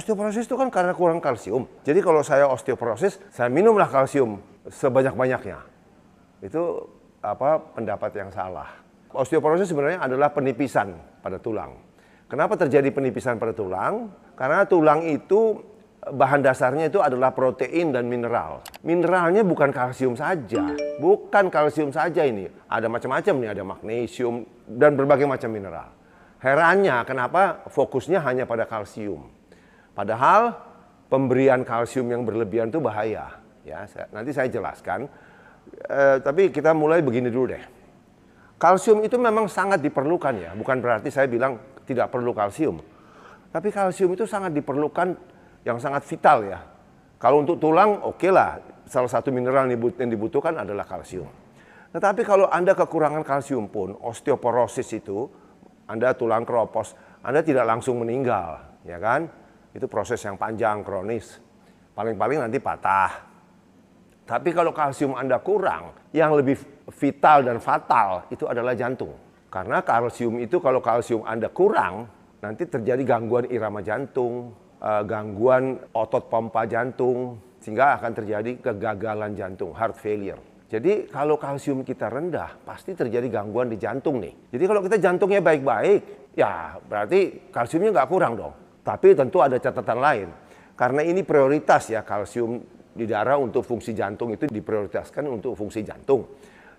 Osteoporosis itu kan karena kurang kalsium. Jadi kalau saya osteoporosis, saya minumlah kalsium sebanyak-banyaknya. Itu pendapat yang salah. Osteoporosis sebenarnya adalah penipisan pada tulang. Kenapa terjadi penipisan pada tulang? Karena tulang itu bahan dasarnya itu adalah protein dan mineral. Mineralnya bukan kalsium saja. Bukan kalsium saja ini. Ada macam-macam nih, ada magnesium dan berbagai macam mineral. Herannya kenapa fokusnya hanya pada kalsium. Padahal pemberian kalsium yang berlebihan itu bahaya. Ya, nanti saya jelaskan. Tapi kita mulai begini dulu deh. Kalsium itu memang sangat diperlukan ya. Bukan berarti saya bilang tidak perlu kalsium. Tapi kalsium itu sangat diperlukan, yang sangat vital ya. Kalau untuk tulang oke lah. Salah satu mineral yang dibutuhkan adalah kalsium. Tetapi kalau Anda kekurangan kalsium pun, osteoporosis itu, Anda tulang keropos, Anda tidak langsung meninggal. Ya kan? Itu proses yang panjang, kronis. Paling-paling nanti patah. Tapi kalau kalsium Anda kurang, yang lebih vital dan fatal itu adalah jantung. Karena kalsium itu, kalau kalsium Anda kurang, nanti terjadi gangguan irama jantung, gangguan otot pompa jantung, sehingga akan terjadi kegagalan jantung, heart failure. Jadi kalau kalsium kita rendah, pasti terjadi gangguan di jantung nih. Jadi kalau kita jantungnya baik-baik, ya berarti kalsiumnya nggak kurang dong. Tapi tentu ada catatan lain. Karena ini prioritas ya, kalsium di darah untuk fungsi jantung itu diprioritaskan untuk fungsi jantung.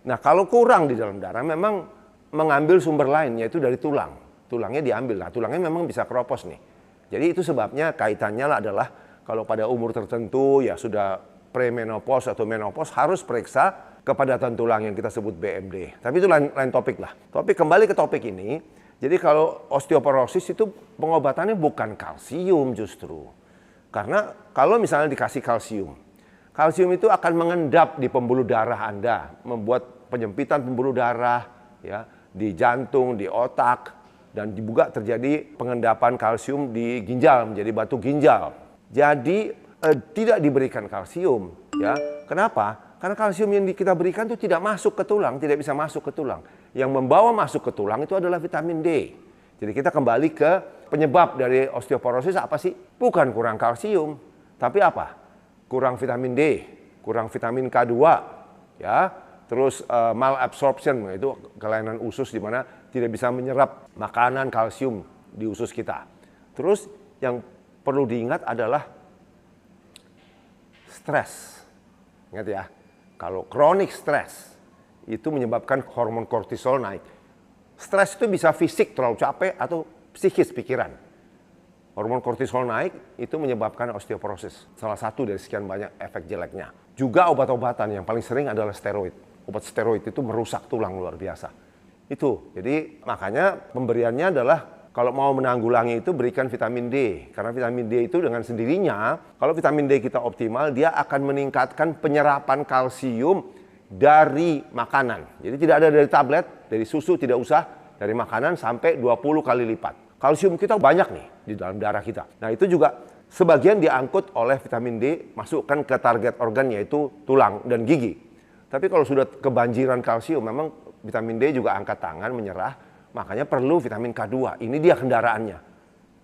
Nah kalau kurang di dalam darah memang mengambil sumber lain, yaitu dari tulang. Tulangnya diambil, nah tulangnya memang bisa keropos nih. Jadi itu sebabnya kaitannya adalah kalau pada umur tertentu ya sudah premenopause atau menopause harus periksa kepadatan tulang yang kita sebut BMD. Tapi itu lain topik lah. Tapi kembali ke topik ini. Jadi kalau osteoporosis itu pengobatannya bukan kalsium justru. Karena kalau misalnya dikasih kalsium, kalsium itu akan mengendap di pembuluh darah Anda, membuat penyempitan pembuluh darah ya, di jantung, di otak, dan juga terjadi pengendapan kalsium di ginjal menjadi batu ginjal. Jadi tidak diberikan kalsium ya. Kenapa? Karena kalsium yang kita berikan itu tidak masuk ke tulang, tidak bisa masuk ke tulang. Yang membawa masuk ke tulang itu adalah vitamin D. Jadi kita kembali ke penyebab dari osteoporosis apa sih? Bukan kurang kalsium, tapi apa? Kurang vitamin D, kurang vitamin K2, ya. Terus malabsorption, itu kelainan usus di mana tidak bisa menyerap makanan kalsium di usus kita. Terus yang perlu diingat adalah stres. Ingat ya. Kalau chronic stress itu menyebabkan hormon kortisol naik. Stres itu bisa fisik terlalu capek atau psikis pikiran. Hormon kortisol naik itu menyebabkan osteoporosis. Salah satu dari sekian banyak efek jeleknya. Juga obat-obatan yang paling sering adalah steroid. Obat steroid itu merusak tulang luar biasa. Itu. Jadi makanya pemberiannya adalah kalau mau menanggulangi itu berikan vitamin D. Karena vitamin D itu dengan sendirinya, kalau vitamin D kita optimal, dia akan meningkatkan penyerapan kalsium dari makanan. Jadi tidak ada dari tablet, dari susu tidak usah, dari makanan sampai 20 kali lipat. Kalsium kita banyak nih di dalam darah kita. Nah itu juga sebagian diangkut oleh vitamin D, masukkan ke target organ yaitu tulang dan gigi. Tapi kalau sudah kebanjiran kalsium, memang vitamin D juga angkat tangan, menyerah. Makanya perlu vitamin K2, ini dia kendaraannya.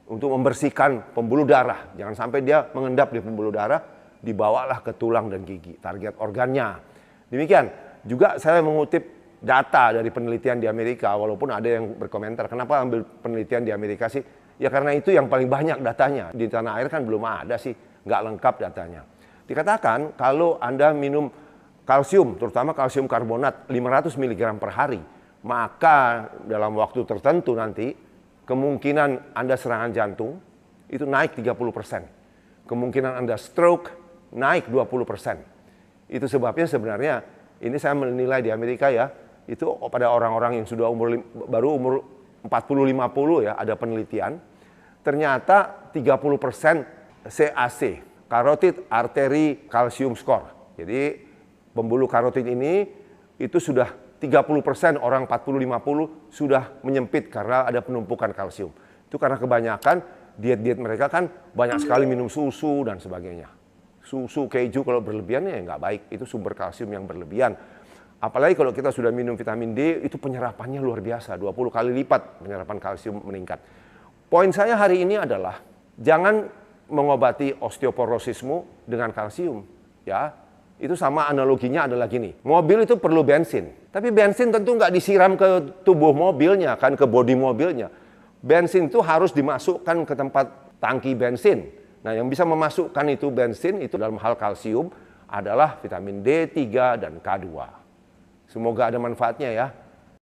Untuk membersihkan pembuluh darah, jangan sampai dia mengendap di pembuluh darah, dibawalah ke tulang dan gigi, target organnya. Demikian, juga saya mengutip data dari penelitian di Amerika, walaupun ada yang berkomentar, kenapa ambil penelitian di Amerika sih? Ya karena itu yang paling banyak datanya, di tanah air kan belum ada sih, nggak lengkap datanya. Dikatakan kalau Anda minum kalsium, terutama kalsium karbonat 500 mg per hari, maka dalam waktu tertentu nanti kemungkinan Anda serangan jantung itu naik 30%. Kemungkinan Anda stroke naik 20%. Itu sebabnya sebenarnya ini saya menilai di Amerika ya, itu pada orang-orang yang sudah baru umur 40-50 ya, ada penelitian. Ternyata 30% CAC, Carotid Artery Calcium Score. Jadi pembuluh karotid ini itu sudah 30% orang 40-50 sudah menyempit karena ada penumpukan kalsium. Itu karena kebanyakan diet-diet mereka kan banyak sekali minum susu dan sebagainya. Susu, keju kalau berlebihan ya nggak baik, itu sumber kalsium yang berlebihan. Apalagi kalau kita sudah minum vitamin D, itu penyerapannya luar biasa, 20 kali lipat penyerapan kalsium meningkat. Poin saya hari ini adalah jangan mengobati osteoporosismu dengan kalsium, ya. Itu sama analoginya adalah gini, mobil itu perlu bensin, tapi bensin tentu nggak disiram ke tubuh mobilnya, kan ke bodi mobilnya. Bensin itu harus dimasukkan ke tempat tangki bensin. Nah, yang bisa memasukkan itu bensin itu dalam hal kalsium adalah vitamin D3 dan K2. Semoga ada manfaatnya ya.